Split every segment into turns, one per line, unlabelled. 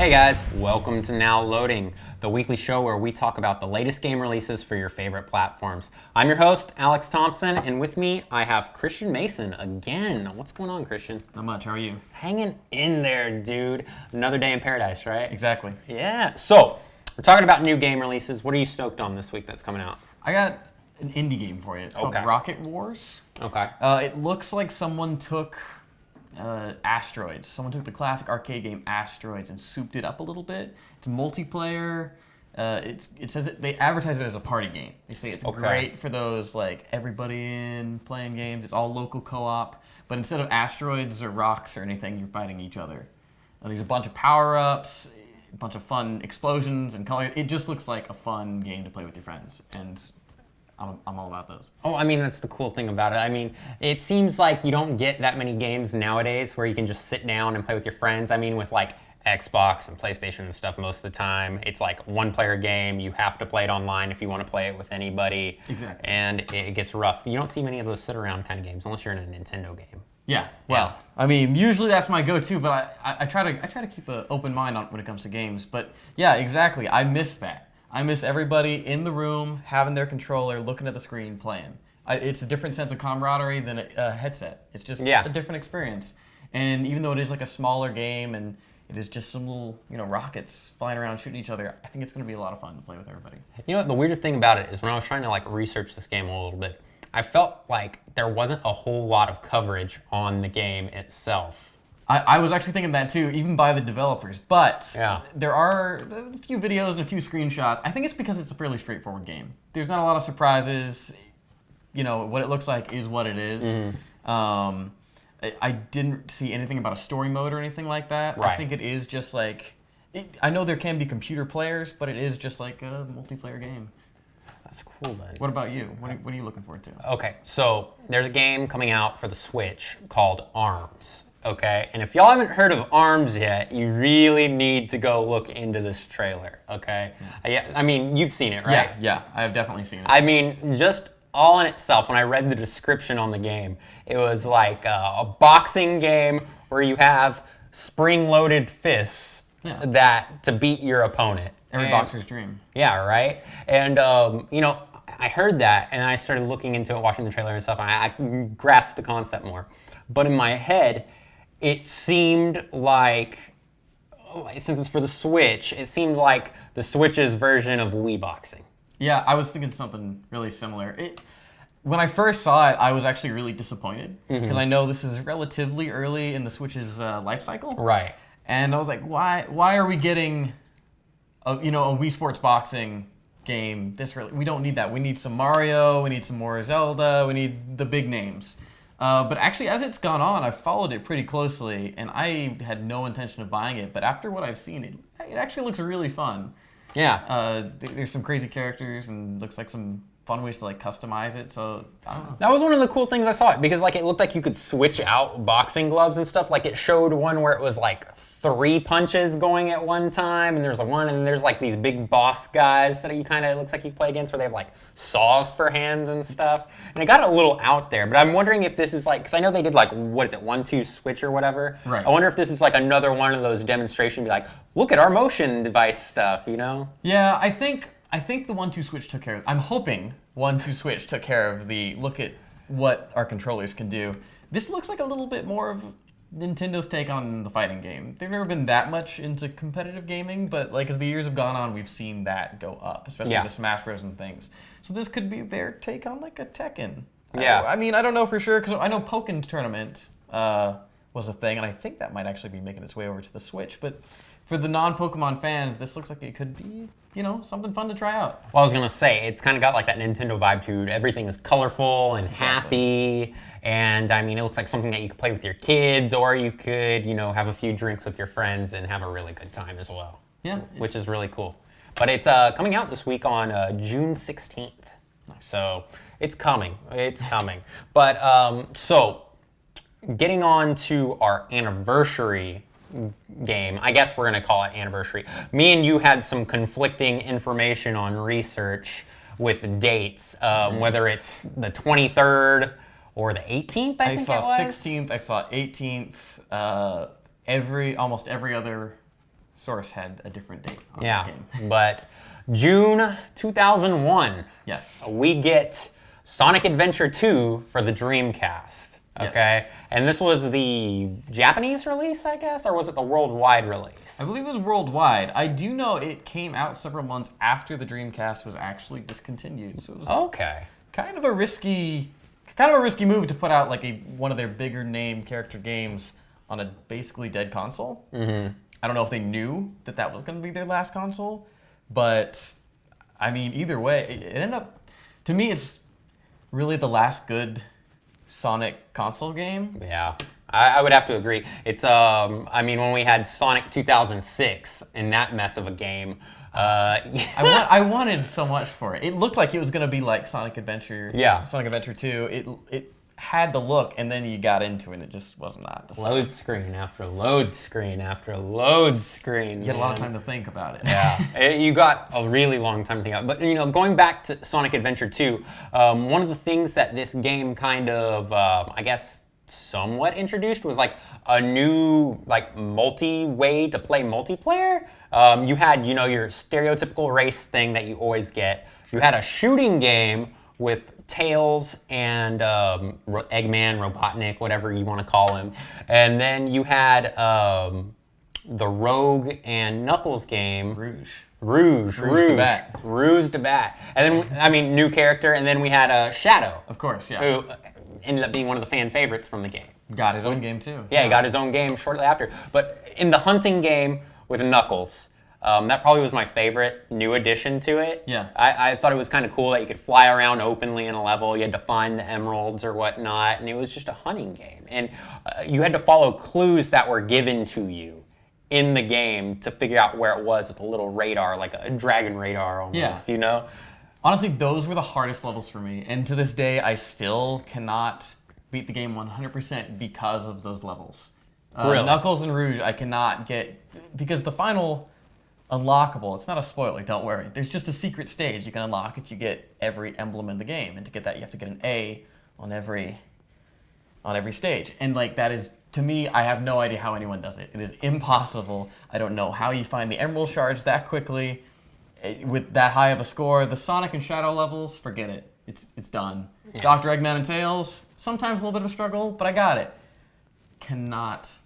Hey guys, welcome to Now Loading, the weekly show where we talk about the latest game releases for your favorite platforms. I'm your host, Alex Thompson, and with me I have Christian Mason again. What's going on, Christian?
Not much, how are you?
Hanging in there, dude. Another day in paradise, right?
Exactly.
Yeah, so we're talking about new game releases. What are you stoked on this week that's coming out?
I got an indie game for you. It's called Rocket Wars.
Okay.
It looks like someone took Asteroids. Someone took the classic arcade game Asteroids and souped it up a little bit. It's multiplayer. It says they advertise it as a party game. They say it's great for those like everybody in playing games. It's all local co-op. But instead of asteroids or rocks or anything, you're fighting each other. There's a bunch of power-ups, a bunch of fun explosions and color. It just looks like a fun game to play with your friends. And I'm all about those.
Oh, I mean, that's the cool thing about it. I mean, it seems like you don't get that many games nowadays where you can just sit down and play with your friends. I mean, with like Xbox and PlayStation and stuff most of the time, it's like one-player game. You have to play it online if you want to play it with anybody.
Exactly.
And it gets rough. You don't see many of those sit-around kind of games unless you're in a Nintendo game.
Yeah, well, I mean, usually that's my go-to, but I try to keep an open mind on when it comes to games. But yeah, exactly. I miss that. I miss everybody in the room, having their controller, looking at the screen, playing. It's a different sense of camaraderie than a headset. It's just a different experience. And even though it is like a smaller game and it is just some little, rockets flying around shooting each other, I think it's going to be a lot of fun to play with everybody.
You know, the weirdest thing about it is when I was trying to like research this game a little bit, I felt like there wasn't a whole lot of coverage on the game itself.
I was actually thinking that too, even by the developers. But there are a few videos and a few screenshots. I think it's because it's a fairly straightforward game. There's not a lot of surprises. What it looks like is what it is. Mm-hmm. I didn't see anything about a story mode or anything like that. Right. I think it is just like... I know there can be computer players, but it is just like a multiplayer game.
That's cool then.
What about you? What are you looking forward to?
Okay, so there's a game coming out for the Switch called ARMS. Okay, and if y'all haven't heard of ARMS yet, you really need to go look into this trailer, okay? I mean, you've seen it, right?
Yeah, I have definitely seen it.
I mean, just all in itself, when I read the description on the game, it was like a boxing game where you have spring-loaded fists that to beat your opponent.
Every boxer's dream.
Yeah, right? And, I heard that, and I started looking into it, watching the trailer and stuff, and I grasped the concept more. But in my head, it seemed like, since it's for the Switch, it seemed like the Switch's version of Wii Boxing.
Yeah, I was thinking something really similar. When I first saw it, I was actually really disappointed because I know this is relatively early in the Switch's life cycle.
Right.
And I was like, why are we getting a Wii Sports Boxing game this early? We don't need that. We need some Mario, we need some more Zelda, we need the big names. But actually, as it's gone on, I've followed it pretty closely, and I had no intention of buying it. But after what I've seen, it actually looks really fun.
Yeah.
There's some crazy characters, and looks like some fun ways to like customize it. So I don't know.
That was one of the cool things I saw it because it looked like you could switch out boxing gloves and stuff. Like it showed one where it was like 3 punches going at one time, and there's one, and there's like these big boss guys that it looks like you play against, where they have like saws for hands and stuff. And it got a little out there, but I'm wondering if this is like, because I know they did like, what is it, 1-2 switch or whatever.
Right.
I wonder if this is like another one of those demonstrations, be like, look at our motion device stuff,
Yeah, I think the 1-2 switch took care of. I'm hoping 1-2 switch took care of the look at what our controllers can do. This looks like a little bit more of Nintendo's take on the fighting game. They've never been that much into competitive gaming, but like as the years have gone on, we've seen that go up, especially the Smash Bros. And things. So this could be their take on like a Tekken.
Yeah.
I mean, I don't know for sure, because I know Pokken Tournament was a thing, and I think that might actually be making its way over to the Switch, but for the non-Pokemon fans, this looks like it could be, something fun to try out.
Well, I was going to say, it's kind of got like that Nintendo vibe to it. Everything is colorful and happy, and I mean, it looks like something that you could play with your kids, or you could, have a few drinks with your friends and have a really good time as well.
Yeah.
Which is really cool. But it's coming out this week on June 16th.
Nice.
So it's coming. It's coming. But so getting on to our anniversary game, I guess we're going to call it anniversary. Me and you had some conflicting information on research with dates, whether it's the 23rd or the 18th, I think it was.
I saw 16th, I saw 18th, almost every other source had a different date on
Yeah,
this game.
but June 2001,
Yes.
we get Sonic Adventure 2 for the Dreamcast. Okay,
Yes.
and this was the Japanese release, I guess, or was it the worldwide release?
I believe it was worldwide. I do know it came out several months after the Dreamcast was actually discontinued, so it was
Okay.
kind of a risky move to put out like one of their bigger name character games on a basically dead console. Mm-hmm. I don't know if they knew that was going to be their last console, but I mean, either way, it ended up. To me, it's really the last good Sonic console game.
Yeah, I would have to agree. It's I mean, when we had Sonic 2006 in that mess of a game,
I wanted so much for it. It looked like it was going to be like Sonic Adventure.
Yeah.
Sonic Adventure 2. It had the look, and then you got into it, and it just was not the same.
load screen after load screen after load screen.
You get a lot of time to think about it.
Yeah, you got a really long time to think about it. But, you know, going back to Sonic Adventure 2, one of the things that this game kind of, I guess, somewhat introduced was like a new like way to play multiplayer. You had, you know, your stereotypical race thing that you always get. You had a shooting game with Tails and Eggman, Robotnik, whatever you want to call him. And then you had the Rogue and Knuckles game. Rouge
de Bat.
Rouge de Bat. And then, I mean, new character. And then we had Shadow.
Of course, yeah.
Who ended up being one of the fan favorites from the game.
Got his own game, too.
Yeah, he got his own game shortly after. But in the hunting game with Knuckles, that probably was my favorite new addition to it.
Yeah.
I thought it was kind of cool that you could fly around openly in a level. You had to find the emeralds or whatnot, and it was just a hunting game. And you had to follow clues that were given to you in the game to figure out where it was with a little radar, like a dragon radar almost, you know?
Honestly, those were the hardest levels for me. And to this day, I still cannot beat the game 100% because of those levels.
Really?
Knuckles and Rouge, I cannot get... Because the final unlockable, it's not a spoiler, don't worry. There's just a secret stage you can unlock if you get every emblem in the game. And to get that, you have to get an A on every stage. And like that is... To me, I have no idea how anyone does it. It is impossible. I don't know how you find the emerald shards that quickly with that high of a score. The Sonic and Shadow levels, forget it. It's done. Yeah. Dr. Eggman and Tails, sometimes a little bit of a struggle, but I got it. Cannot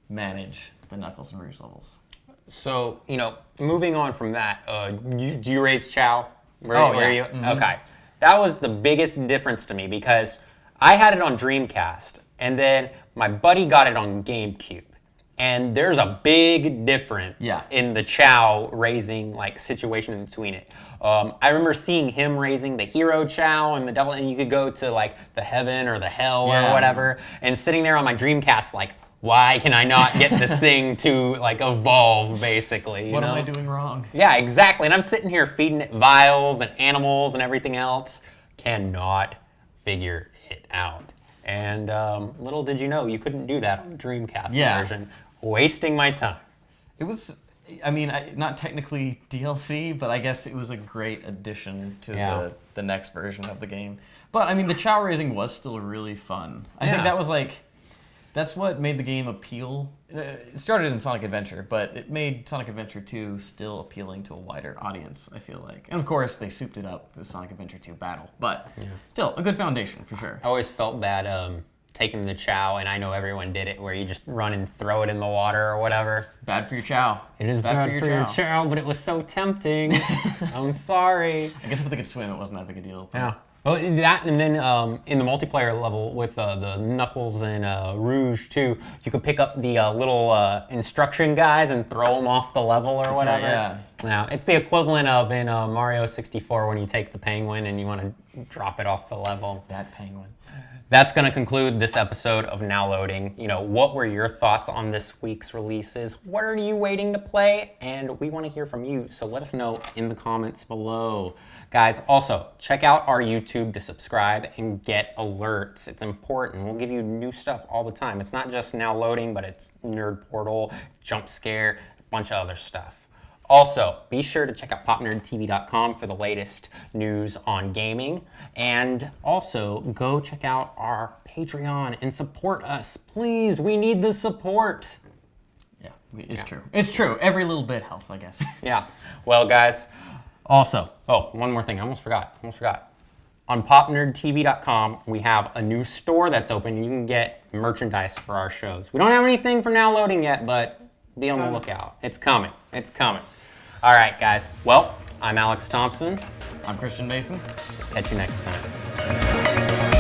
manage the Knuckles and Rouge levels.
So, you know, moving on from that, do you raise Chow?
Mm-hmm.
Okay. That was the biggest difference to me because I had it on Dreamcast, and then my buddy got it on GameCube. And there's a big difference in the Chow raising like situation in between it. I remember seeing him raising the hero Chow and the devil, and you could go to like the heaven or the hell or whatever, and sitting there on my Dreamcast like, why can I not get this thing to like evolve basically?
What am I doing wrong?
Yeah, exactly. And I'm sitting here feeding it vials and animals and everything else. Cannot figure it out. And little did you know, you couldn't do that on the Dreamcast version. Wasting my time.
It was, I mean, not technically DLC, but I guess it was a great addition to the next version of the game. But I mean, the Chow raising was still really fun. I think that was like, that's what made the game appeal. It started in Sonic Adventure, but it made Sonic Adventure 2 still appealing to a wider audience, I feel like. And of course, they souped it up with Sonic Adventure 2 Battle, but still, a good foundation for sure.
I always felt bad taking the Chow, and I know everyone did it, where you just run and throw it in the water or whatever.
Bad for your Chow.
It is bad for your Chow, but it was so tempting. I'm sorry.
I guess if they could swim, it wasn't that big a deal. But...
Yeah. Well, that, and then in the multiplayer level with the Knuckles and Rouge too, you could pick up the little instruction guys and throw them off the level or whatever.
Right,
yeah, it's the equivalent of in Mario 64 when you take the penguin and you want to drop it off the level.
That penguin.
That's going to conclude this episode of Now Loading. You know, what were your thoughts on this week's releases? What are you waiting to play? And we want to hear from you, so let us know in the comments below. Guys, also, check out our YouTube to subscribe and get alerts. It's important. We'll give you new stuff all the time. It's not just Now Loading, but it's Nerd Portal, Jump Scare, a bunch of other stuff. Also, be sure to check out popnerdtv.com for the latest news on gaming. And also, go check out our Patreon and support us. Please, we need the support.
Yeah, It's true. It's true. Every little bit helps, I guess.
Yeah. Well, guys, also, one more thing. I almost forgot. On popnerdtv.com, we have a new store that's open. You can get merchandise for our shows. We don't have anything for now loading yet, but be on the lookout. It's coming. It's coming. All right, guys. Well, I'm Alex Thompson.
I'm Christian Mason.
Catch you next time.